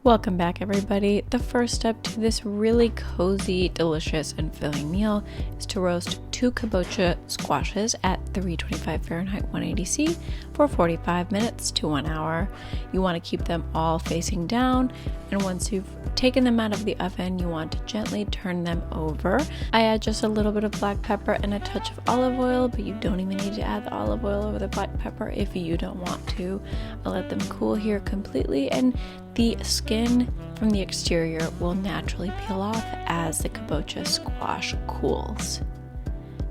Welcome back, everybody. The first step to this really cozy, delicious, and filling meal is to roast 2 kabocha squashes at 325 Fahrenheit 180 C for 45 minutes to 1 hour. You want to keep them all facing down, and once you've taken them out of the oven, you want to gently turn them over. I add just a little bit of black pepper and a touch of olive oil, but you don't even need to add the olive oil over the black pepper if you don't want to. I'll let them cool here completely, and the skin from the exterior will naturally peel off as the kabocha squash cools.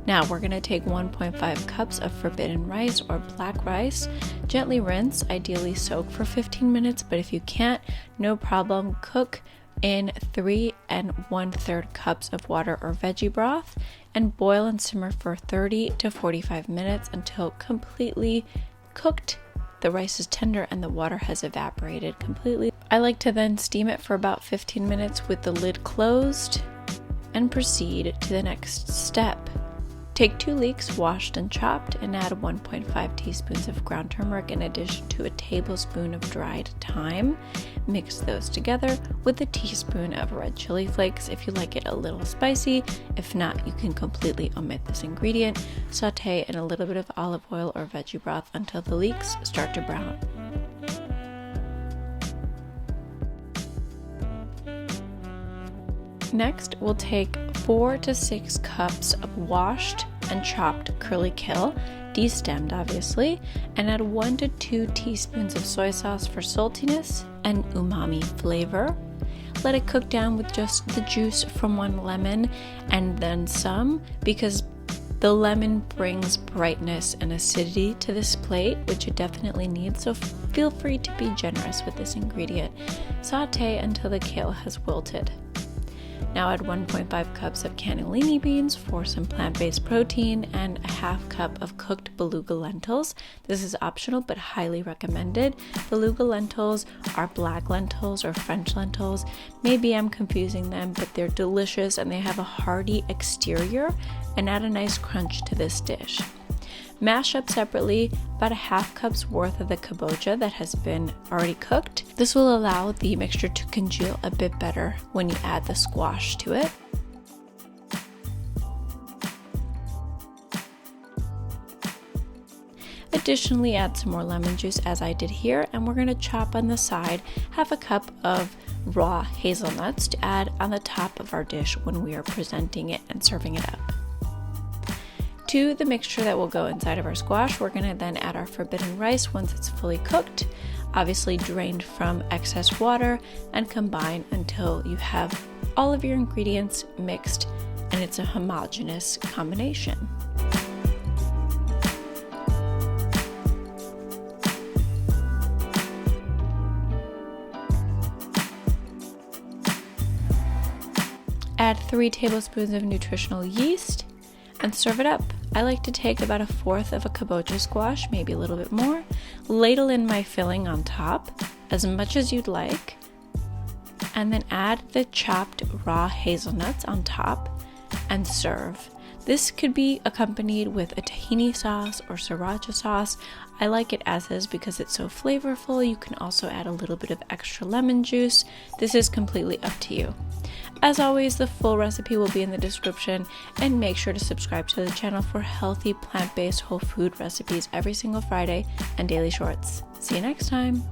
Now we're going to take 1.5 cups of forbidden rice or black rice, gently rinse, ideally soak for 15 minutes, but if you can't, no problem, cook in 3 1/3 cups of water or veggie broth and boil and simmer for 30 to 45 minutes until completely cooked. The rice is tender and the water has evaporated completely. I like to then steam it for about 15 minutes with the lid closed and proceed to the next step. Take 2 leeks washed and chopped and add 1.5 teaspoons of ground turmeric in addition to a tablespoon of dried thyme. Mix those together with a teaspoon of red chili flakes if you like it a little spicy. If not, you can completely omit this ingredient. Saute in a little bit of olive oil or veggie broth until the leeks start to brown. Next, we'll take 4 to 6 cups of washed and chopped curly kale, destemmed obviously, and add 1 to 2 teaspoons of soy sauce for saltiness and umami flavor. Let it cook down with just the juice from 1 lemon and then some, because the lemon brings brightness and acidity to this plate, which it definitely needs, so feel free to be generous with this ingredient. Saute until the kale has wilted. Now add 1.5 cups of cannellini beans for some plant-based protein and a half cup of cooked beluga lentils. This is optional but highly recommended. Beluga lentils are black lentils or French lentils. Maybe I'm confusing them, but they're delicious and they have a hearty exterior and add a nice crunch to this dish. Mash up separately about a half cup's worth of the kabocha that has been already cooked. This will allow the mixture to congeal a bit better when you add the squash to it. Additionally, add some more lemon juice as I did here, and we're going to chop on the side half a cup of raw hazelnuts to add on the top of our dish when we are presenting it and serving it up. To the mixture that will go inside of our squash, we're going to then add our forbidden rice once it's fully cooked, obviously drained from excess water, and combine until you have all of your ingredients mixed and it's a homogeneous combination. Add 3 tablespoons of nutritional yeast and serve it up. I like to take about 1/4 of a kabocha squash, maybe a little bit more, ladle in my filling on top, as much as you'd like, and then add the chopped raw hazelnuts on top and serve. This could be accompanied with a tahini sauce or sriracha sauce. I like it as is because it's so flavorful. You can also add a little bit of extra lemon juice. This is completely up to you. As always, the full recipe will be in the description, and make sure to subscribe to the channel for healthy, plant-based, whole food recipes every single Friday and daily shorts. See you next time!